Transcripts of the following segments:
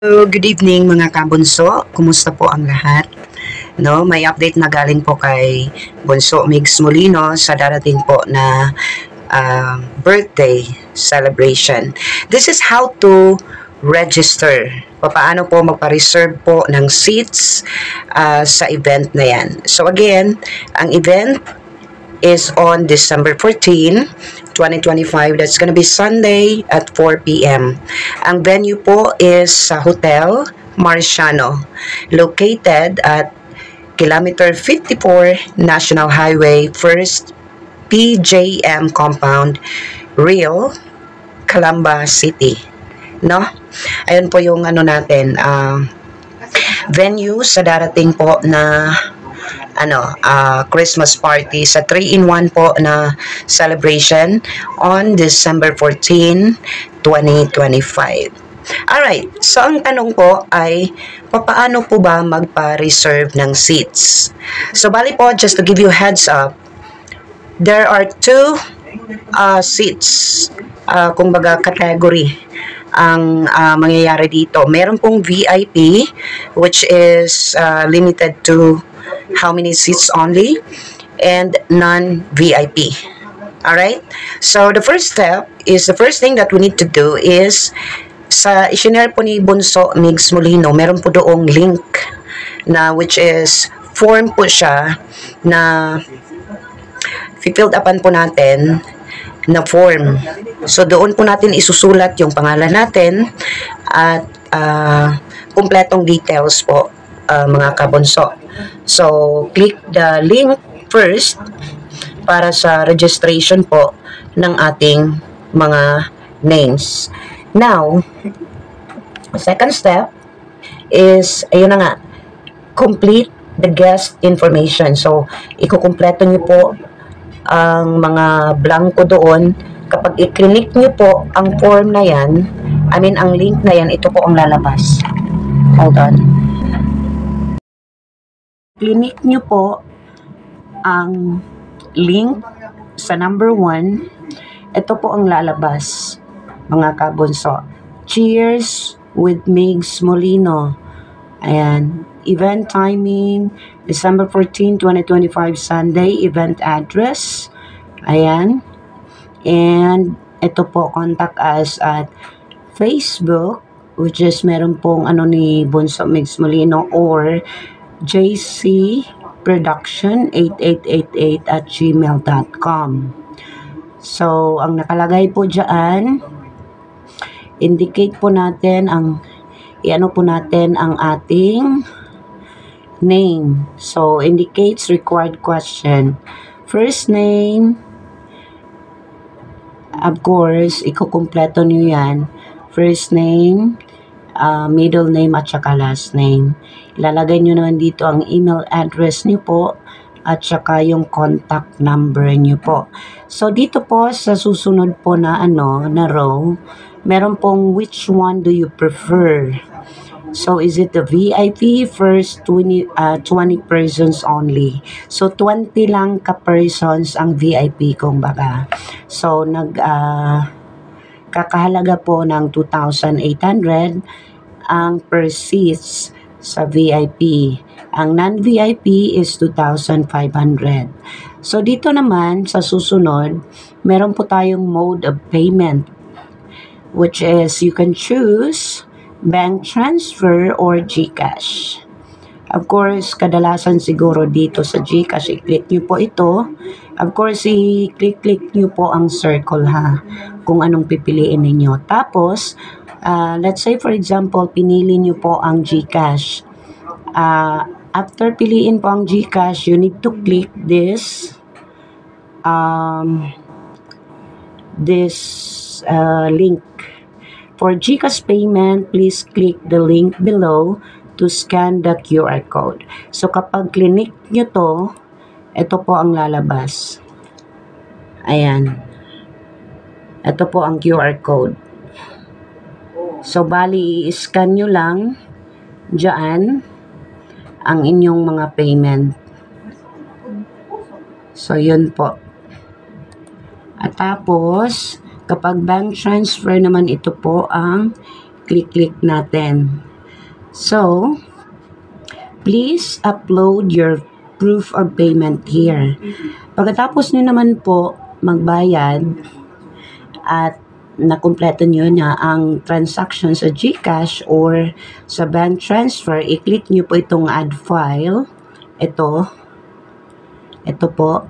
Hello, good evening mga kabunso. Kumusta po ang lahat? No, may update na galing po kay Bunso Migs Molino sa darating po na birthday celebration. This is how to register. Paano po magpa-reserve po ng seats sa event na yan. So again, ang event is on December 14, 2025. That's gonna be Sunday at 4 p.m. Ang venue po is sa Hotel Marciano, located at Kilometer 54 National Highway, 1st PJM Compound, Real, Calamba City. No? Ayun po yung natin, venue sa darating po na Christmas party sa 3-in-1 po na celebration on December 14, 2025. Alright, so ang tanong po ay, paano po ba magpa-reserve ng seats? So bali po, just to give you heads up, there are two seats, kumbaga category ang mangyayari dito. Meron pong VIP, which is limited to how many seats only, and non-VIP. Alright? So, the first step is, the first thing that we need to do is, sa isinare po ni Bunso Migs Molino, meron po doong link na which is, form po siya na filled upan po natin na form. So, doon po natin isusulat yung pangalan natin at kumpletong details po, mga kabunso. So, click the link first para sa registration po ng ating mga names. Now, second step is, ayun na nga, complete the guest information. So, ikukumpleto nyo po ang mga blanco doon. Kapag i-click nyo po ang form na yan, ang link na yan, ito po ang lalabas. Hold on. Click nyo po ang link sa number 1. Ito po ang lalabas, mga kabunso. Cheers with Migs Molino. Ayan. Event timing, December 14, 2025, Sunday. Event address. Ayan. And ito po, contact us at Facebook, which is meron pong ni Bunso Migs Molino, or jcproduction8888@gmail.com. So, ang nakalagay po dyan, indicate po natin po natin ang ating name. So, indicates required question. First name, of course, ikukumpleto nyo yan. First name, middle name, at saka last name. Ilalagay nyo naman dito ang email address nyo po at saka yung contact number nyo po. So, dito po sa susunod po na row, meron pong which one do you prefer? So, is it the VIP? First 20 persons only. So, 20 lang ka-persons ang VIP kung baga. So, kakahalaga po ng 2,800 ang per seats sa VIP. Ang non-VIP is 2,500. So, dito naman sa susunod, meron po tayong mode of payment, which is you can choose bank transfer or GCash. Of course, kadalasan siguro dito sa GCash, i-click nyo po ito. Of course, i-click nyo po ang circle kung anong pipiliin ninyo. Tapos, let's say for example, pinili nyo po ang GCash. After piliin po ang GCash, you need to click this link. For GCash payment, please click the link below to scan the QR code. So, kapag click nyo to, ito po ang lalabas. Ayan. Ito po ang QR code. So, bali, i-scan nyo lang dyan ang inyong mga payment. So, yun po. At tapos, kapag bank transfer naman, ito po ang click natin. So, please upload your proof of payment here. Pagkatapos nyo naman po magbayad at nakumpleto nyo na ang transaction sa GCash or sa bank transfer, i-click nyo po itong add file. Ito po.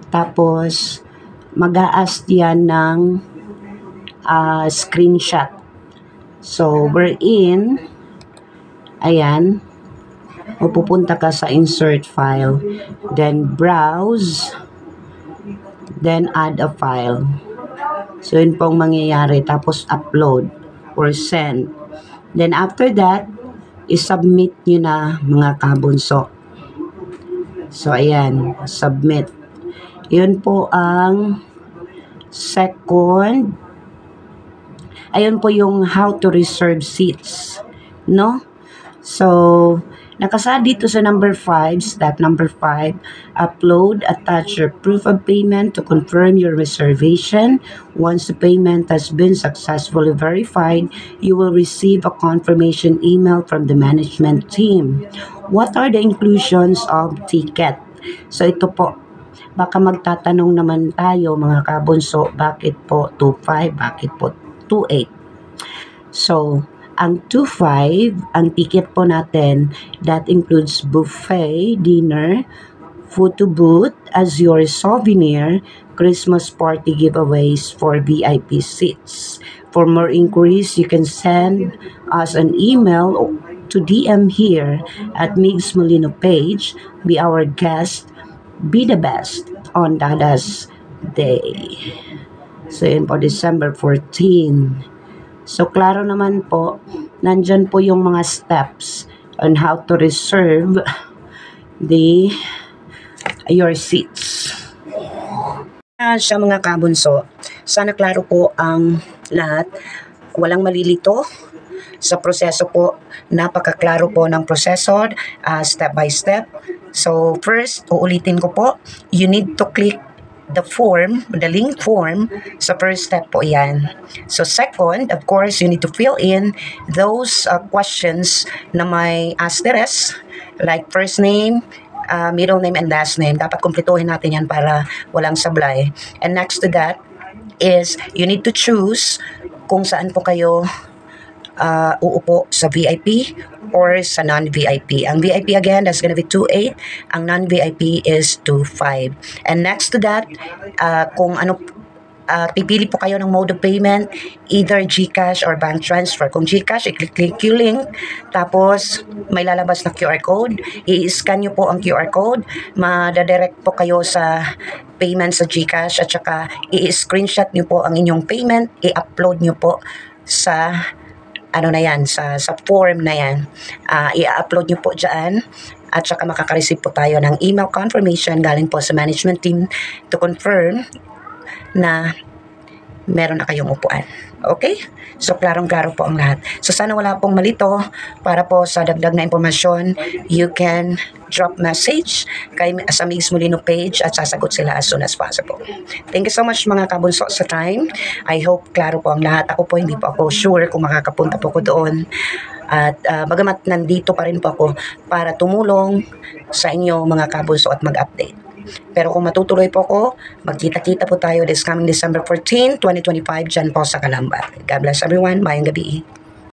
Tapos, mag-a-ask yan ng screenshot. So, wherein, ayan, pupunta ka sa insert file, then browse, then add a file. So, yun pong mangyayari. Tapos, upload or send. Then, after that, i-submit nyo na mga kabunso. So, ayan, submit. Yun po ang second. Ayun po yung how to reserve seats. No? So, nakasa dito sa number 5, step number 5, upload, attach your proof of payment to confirm your reservation. Once the payment has been successfully verified, you will receive a confirmation email from the management team. What are the inclusions of ticket? So, ito po. Baka magtatanong naman tayo mga kabunso, bakit po 2.5, bakit po 2.8? So, ang 2.5, ang ticket po natin, that includes buffet, dinner, photo booth as your souvenir, Christmas party giveaways for VIP seats. For more inquiries, you can send us an email to DM here at Migs Molino page. Be our guest, be the best on Dada's Day. So, yun po, December 14. So, klaro naman po, nandyan po yung mga steps on how to reserve your seats. Sa mga kabunso, sana klaro po ang lahat. Walang malilito sa proseso po. Napakaklaro po ng proseso, step by step. So, first, uulitin ko po, you need to click the form, the link form, sa first step po yan. So second, of course, you need to fill in those questions na may asterisk, like first name, middle name, and last name. Dapat kumpletuhin natin yan para walang sablay. And next to that is, you need to choose kung saan po kayo uupo sa VIP or sa non-VIP. Ang VIP again, that's gonna be 2.8. Ang non-VIP is 2.5. And next to that, kung ano, pipili po kayo ng mode of payment, either GCash or bank transfer. Kung GCash, i-click yung link, tapos may lalabas na QR code, i-scan nyo po ang QR code, madadirect po kayo sa payment sa GCash, at saka i-screenshot nyo po ang inyong payment, i-upload nyo po sa ano na yan, sa form na yan. I-upload nyo po dyan, at saka makaka-receive po tayo ng email confirmation galing po sa management team to confirm na meron na kayong upuan. Okay? So, klarong-klaro po ang lahat. So, sana wala pong malito. Para po sa dagdag na impormasyon, you can drop message sa Migs Molino page at sasagot sila as soon as possible. Thank you so much mga kabunso sa time. I hope klaro po ang lahat. Ako po, hindi po ako sure kung makakapunta po ko doon. At bagamat nandito pa rin po ako para tumulong sa inyo mga kabunso at mag-update. Pero kung matutuloy po ako, magkita-kita po tayo this coming December 14, 2025 dyan po sa Calamba. God bless everyone. Mayang gabi.